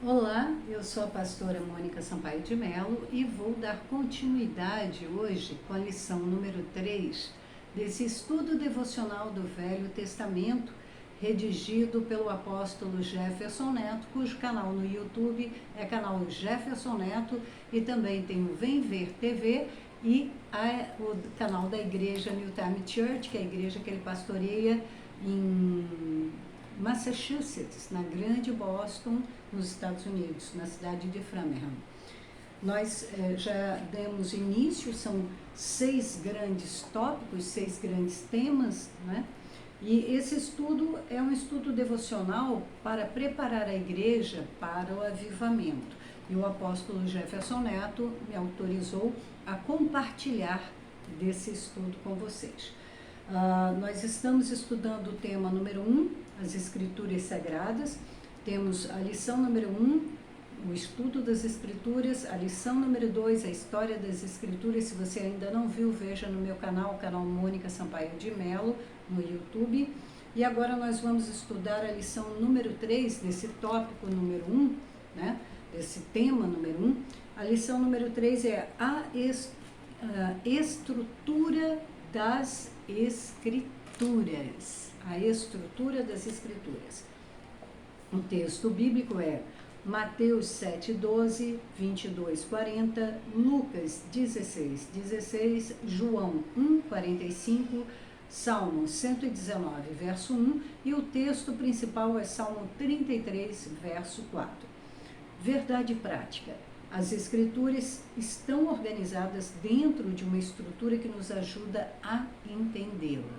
Olá, eu sou a pastora Mônica Sampaio de Mello e vou dar continuidade hoje com a lição número 3 desse estudo devocional do Velho Testamento, redigido pelo apóstolo Jefferson Neto, cujo canal no YouTube é canal Jefferson Neto, e também tem o Vem Ver TV e o canal da igreja New Time Church, que é a igreja que ele pastoreia em Massachusetts, na grande Boston, nos Estados Unidos, na cidade de Framingham. Nós já demos início, são 6 grandes tópicos, 6 grandes temas, né? E esse estudo é um estudo devocional para preparar a igreja para o avivamento. E o apóstolo Jefferson Neto me autorizou a compartilhar desse estudo com vocês. Nós estamos estudando o tema número 1, as Escrituras Sagradas. Temos a lição número 1, o estudo das Escrituras, a lição número 2, a história das Escrituras. Se você ainda não viu, veja no meu canal, o canal Mônica Sampaio de Mello, no YouTube. E agora nós vamos estudar a lição número 3, desse tópico número 1, né? Desse tema número 1. A lição número 3 é a estrutura das Escrituras. A estrutura das Escrituras. O texto bíblico é Mateus 7:12, 22:40, Lucas 16:16, João 1:45, Salmo 119, verso 1, e o texto principal é Salmo 33, verso 4. Verdade prática. As Escrituras estão organizadas dentro de uma estrutura que nos ajuda a entendê-la.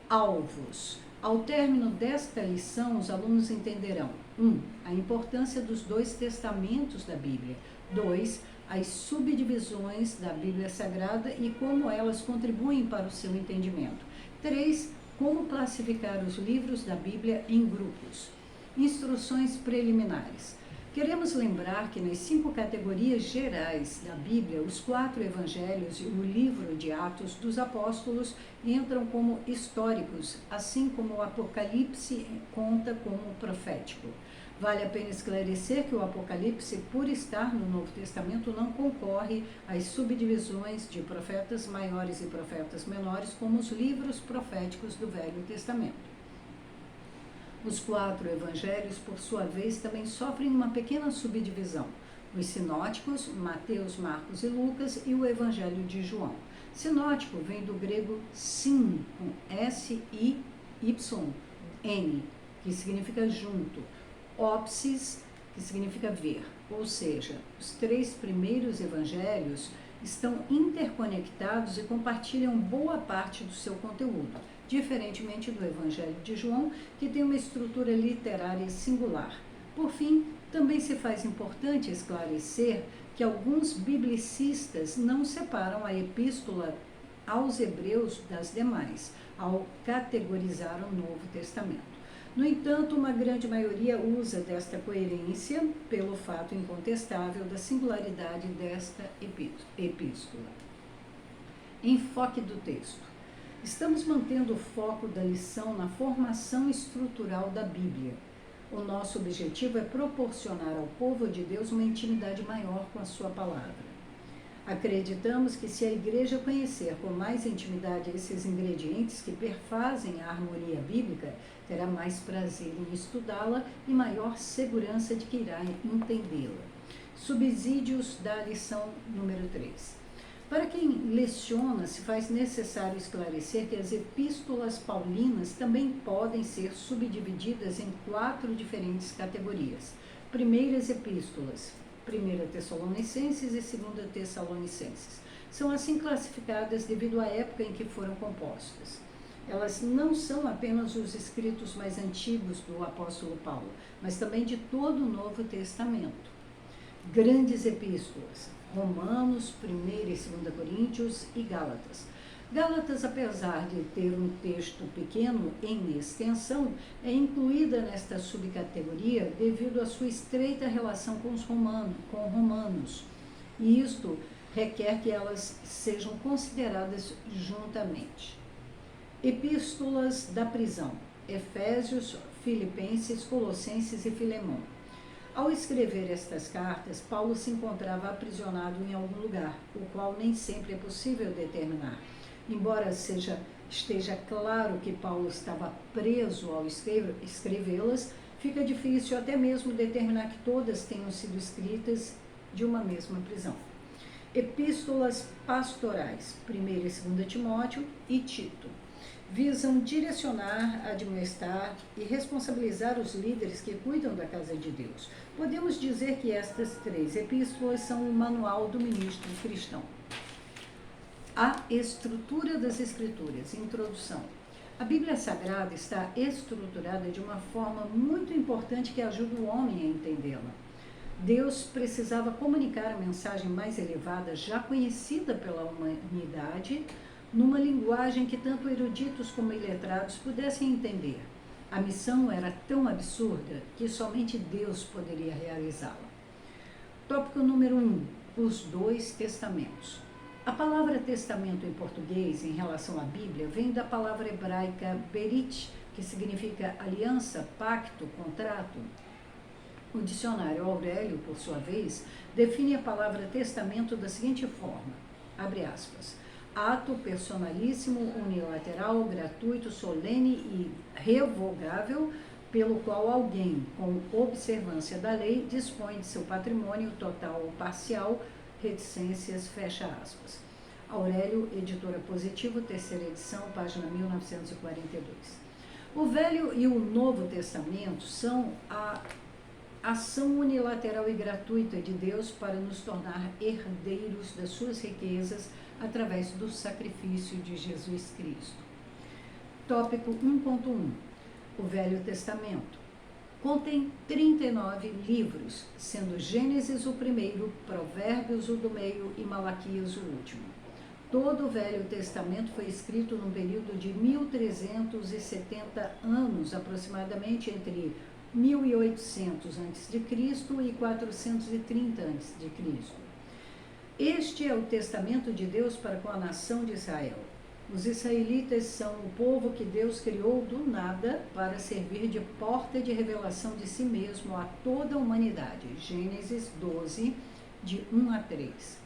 Alvos. Ao término desta lição, os alunos entenderão: 1. A importância dos 2 testamentos da Bíblia. 2. As subdivisões da Bíblia Sagrada e como elas contribuem para o seu entendimento. 3. Como classificar os livros da Bíblia em grupos. Instruções preliminares. Queremos lembrar que nas 5 categorias gerais da Bíblia, os 4 evangelhos e o livro de Atos dos Apóstolos entram como históricos, assim como o Apocalipse conta como profético. Vale a pena esclarecer que o Apocalipse, por estar no Novo Testamento, não concorre às subdivisões de profetas maiores e profetas menores, como os livros proféticos do Velho Testamento. Os 4 evangelhos, por sua vez, também sofrem uma pequena subdivisão: os sinóticos, Mateus, Marcos e Lucas, e o evangelho de João. Sinótico vem do grego syn, com S-I-Y-N, que significa junto, ópsis, que significa ver, ou seja, os 3 primeiros evangelhos estão interconectados e compartilham boa parte do seu conteúdo, diferentemente do Evangelho de João, que tem uma estrutura literária singular. Por fim, também se faz importante esclarecer que alguns biblicistas não separam a epístola aos Hebreus das demais, ao categorizar o Novo Testamento. No entanto, uma grande maioria usa desta coerência pelo fato incontestável da singularidade desta epístola. Enfoque do texto. Estamos mantendo o foco da lição na formação estrutural da Bíblia. O nosso objetivo é proporcionar ao povo de Deus uma intimidade maior com a sua palavra. Acreditamos que se a igreja conhecer com mais intimidade esses ingredientes que perfazem a harmonia bíblica, terá mais prazer em estudá-la e maior segurança de que irá entendê-la. Subsídios da lição número 3. Para quem leciona, se faz necessário esclarecer que as epístolas paulinas também podem ser subdivididas em 4 diferentes categorias. Primeiras epístolas, 1 Tessalonicenses e 2 Tessalonicenses. São assim classificadas devido à época em que foram compostas. Elas não são apenas os escritos mais antigos do apóstolo Paulo, mas também de todo o Novo Testamento. Grandes epístolas, Romanos, 1 e 2 Coríntios e Gálatas. Gálatas, apesar de ter um texto pequeno em extensão, é incluída nesta subcategoria devido à sua estreita relação com Romanos, e isto requer que elas sejam consideradas juntamente. Epístolas da prisão, Efésios, Filipenses, Colossenses e Filemão. Ao escrever estas cartas, Paulo se encontrava aprisionado em algum lugar, o qual nem sempre é possível determinar. Embora esteja claro que Paulo estava preso ao escrevê-las, fica difícil até mesmo determinar que todas tenham sido escritas de uma mesma prisão. Epístolas pastorais, 1ª e 2ª Timóteo e Tito, visam direcionar, admoestar e responsabilizar os líderes que cuidam da casa de Deus. Podemos dizer que estas 3 epístolas são o manual do ministro cristão. A estrutura das Escrituras, introdução. A Bíblia Sagrada está estruturada de uma forma muito importante que ajuda o homem a entendê-la. Deus precisava comunicar a mensagem mais elevada, já conhecida pela humanidade, numa linguagem que tanto eruditos como iletrados pudessem entender. A missão era tão absurda que somente Deus poderia realizá-la. Tópico número 1. Os 2 testamentos. A palavra testamento em português, em relação à Bíblia, vem da palavra hebraica berit, que significa aliança, pacto, contrato. O dicionário Aurélio, por sua vez, define a palavra testamento da seguinte forma, abre aspas, ato personalíssimo, unilateral, gratuito, solene e revogável, pelo qual alguém, com observância da lei, dispõe de seu patrimônio total ou parcial, reticências, fecha aspas. Aurélio, Editora Positivo, 3ª edição, página 1942. O Velho e o Novo Testamento são a ação unilateral e gratuita de Deus para nos tornar herdeiros das suas riquezas através do sacrifício de Jesus Cristo. Tópico 1.1. O Velho Testamento. Contém 39 livros, sendo Gênesis o primeiro, Provérbios o do meio e Malaquias o último. Todo o Velho Testamento foi escrito num período de 1370 anos, aproximadamente entre 1800 a.C. e 430 a.C. Este é o testamento de Deus para com a nação de Israel. Os israelitas são o povo que Deus criou do nada para servir de porta de revelação de si mesmo a toda a humanidade. Gênesis 12, de 1 a 3.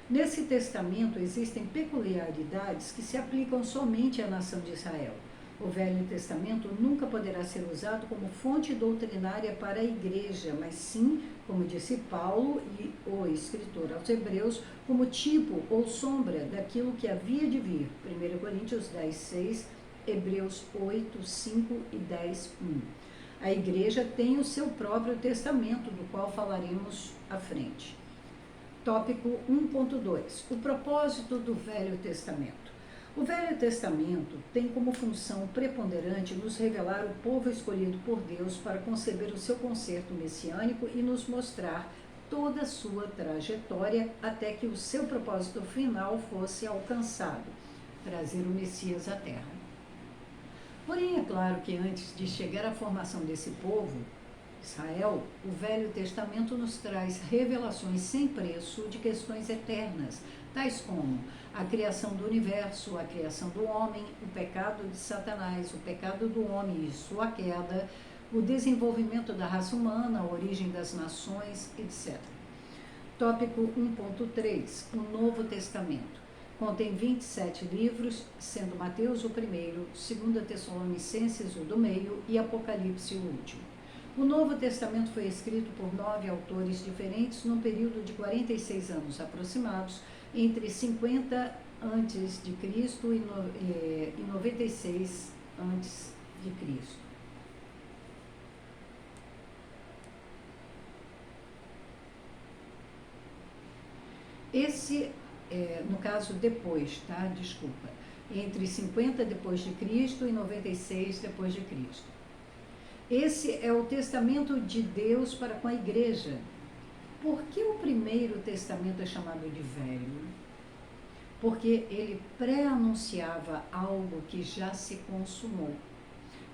Nesse testamento existem peculiaridades que se aplicam somente à nação de Israel. O Velho Testamento nunca poderá ser usado como fonte doutrinária para a igreja, mas sim, como disse Paulo e o escritor aos Hebreus, como tipo ou sombra daquilo que havia de vir. 1 Coríntios 10, 6, Hebreus 8, 5 e 10, 1. A igreja tem o seu próprio testamento, do qual falaremos à frente. Tópico 1.2. O propósito do Velho Testamento. O Velho Testamento tem como função preponderante nos revelar o povo escolhido por Deus para conceber o seu concerto messiânico e nos mostrar toda a sua trajetória até que o seu propósito final fosse alcançado, trazer o Messias à Terra. Porém, é claro que antes de chegar à formação desse povo, Israel, o Velho Testamento nos traz revelações sem preço de questões eternas, tais como a criação do universo, a criação do homem, o pecado de Satanás, o pecado do homem e sua queda, o desenvolvimento da raça humana, a origem das nações, etc. Tópico 1.3. O Novo Testamento. Contém 27 livros, sendo Mateus o primeiro, 2 Tessalonicenses o do meio e Apocalipse o último. O Novo Testamento foi escrito por 9 autores diferentes num período de 46 anos aproximados, entre 50 a.C. e 96 a.C. Esse, no caso depois, tá? Desculpa. Entre 50 depois de Cristo e 96 depois de Cristo. Esse é o testamento de Deus para com a igreja. Por que o primeiro testamento é chamado de velho? Porque ele pré-anunciava algo que já se consumou.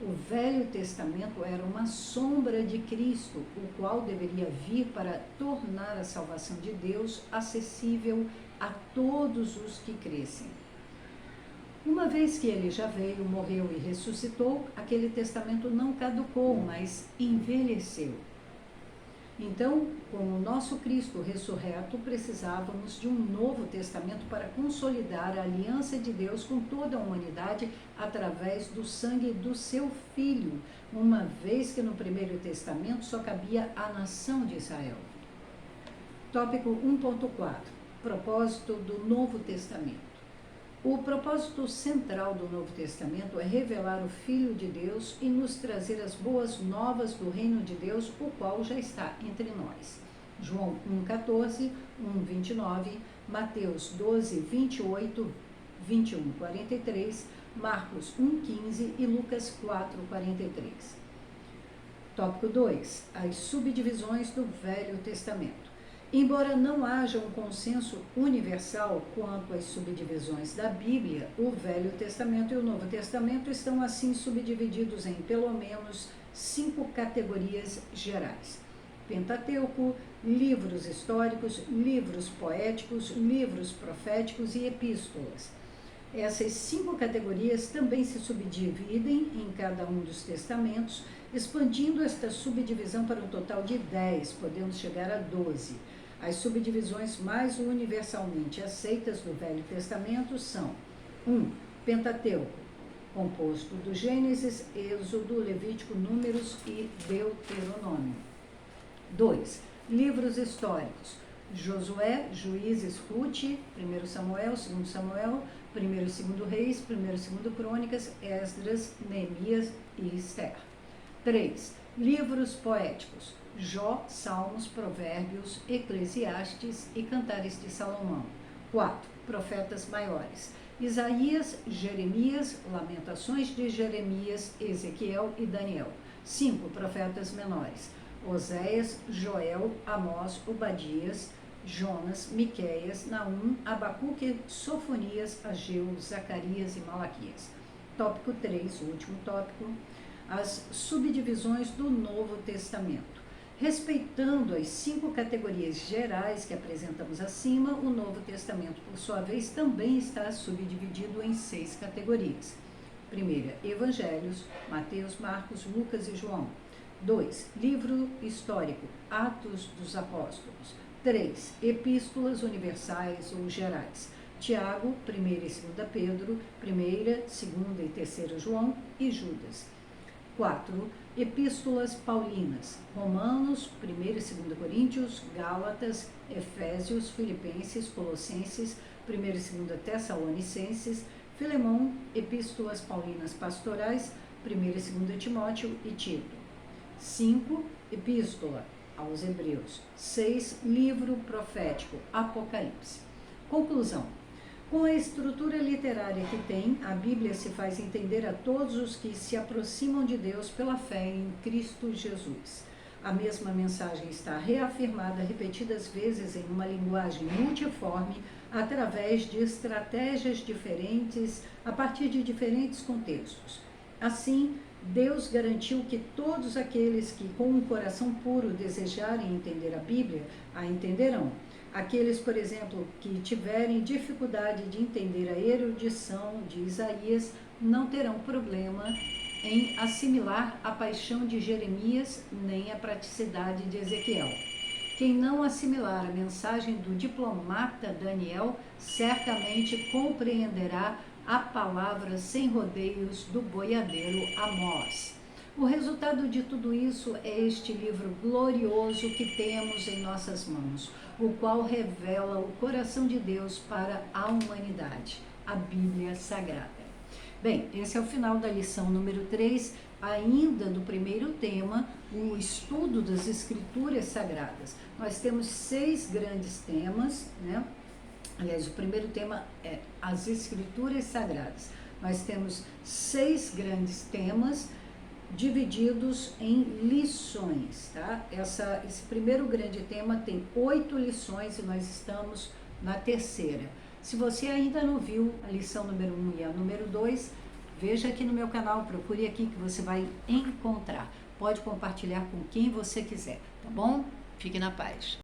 O Velho Testamento era uma sombra de Cristo, o qual deveria vir para tornar a salvação de Deus acessível a todos os que crescem. Uma vez que ele já veio, morreu e ressuscitou, aquele testamento não caducou, mas envelheceu. Então, com o nosso Cristo ressurreto, precisávamos de um novo testamento para consolidar a aliança de Deus com toda a humanidade através do sangue do seu Filho, uma vez que no primeiro testamento só cabia à nação de Israel. Tópico 1.4. Propósito do Novo Testamento. O propósito central do Novo Testamento é revelar o Filho de Deus e nos trazer as boas novas do reino de Deus, o qual já está entre nós. João 1,14, 1,29, Mateus 12, 28, 21, 43, Marcos 1,15 e Lucas 4, 43. Tópico 2. As subdivisões do Velho Testamento. Embora não haja um consenso universal quanto às subdivisões da Bíblia, o Velho Testamento e o Novo Testamento estão assim subdivididos em pelo menos 5 categorias gerais: Pentateuco, livros históricos, livros poéticos, livros proféticos e epístolas. Essas 5 categorias também se subdividem em cada um dos testamentos, expandindo esta subdivisão para um total de 10, podendo chegar a 12. As subdivisões mais universalmente aceitas do Velho Testamento são: 1. Pentateuco, composto do Gênesis, Êxodo, Levítico, Números e Deuteronômio. 2. Livros históricos: Josué, Juízes, Ruth, 1 Samuel, 2 Samuel, 1 e 2 Reis, 1 e 2 Crônicas, Esdras, Neemias e Esther. 3. Livros poéticos: Jó, Salmos, Provérbios, Eclesiastes e Cantares de Salomão. 4. Profetas maiores: Isaías, Jeremias, Lamentações de Jeremias, Ezequiel e Daniel. 5. Profetas menores: Oséias, Joel, Amós, Obadias, Jonas, Miqueias, Naum, Abacuque, Sofonias, Ageu, Zacarias e Malaquias. Tópico 3, o último tópico: as subdivisões do Novo Testamento. Respeitando as 5 categorias gerais que apresentamos acima, o Novo Testamento, por sua vez, também está subdividido em 6 categorias. Primeira, Evangelhos: Mateus, Marcos, Lucas e João. 2. Livro histórico: Atos dos Apóstolos. 3. Epístolas universais ou gerais: Tiago, 1 e 2 Pedro, 1, 2 e 3 João e Judas. 4. Epístolas paulinas: Romanos, 1 e 2 Coríntios, Gálatas, Efésios, Filipenses, Colossenses, 1 e 2 Tessalonicenses, Filemão, Epístolas paulinas pastorais, 1 e 2 Timóteo e Tito. 5. Epístola aos Hebreus. 6. Livro profético: Apocalipse. Conclusão: com a estrutura literária que tem, a Bíblia se faz entender a todos os que se aproximam de Deus pela fé em Cristo Jesus. A mesma mensagem está reafirmada repetidas vezes em uma linguagem multiforme, através de estratégias diferentes, a partir de diferentes contextos. Assim, Deus garantiu que todos aqueles que com um coração puro desejarem entender a Bíblia, a entenderão. Aqueles, por exemplo, que tiverem dificuldade de entender a erudição de Isaías, não terão problema em assimilar a paixão de Jeremias, nem a praticidade de Ezequiel. Quem não assimilar a mensagem do diplomata Daniel, certamente compreenderá a palavra sem rodeios do boiadeiro Amós. O resultado de tudo isso é este livro glorioso que temos em nossas mãos, o qual revela o coração de Deus para a humanidade, a Bíblia Sagrada. Bem, esse é o final da lição número 3, ainda do primeiro tema, o estudo das Escrituras Sagradas. Nós temos 6 grandes temas, né? Aliás, o primeiro tema é as Escrituras Sagradas. Nós temos 6 grandes temas divididos em lições, tá? Esse primeiro grande tema tem 8 lições e nós estamos na 3ª. Se você ainda não viu a lição número 1 e a número 2, veja aqui no meu canal, procure aqui que você vai encontrar. Pode compartilhar com quem você quiser, tá bom? Fique na paz.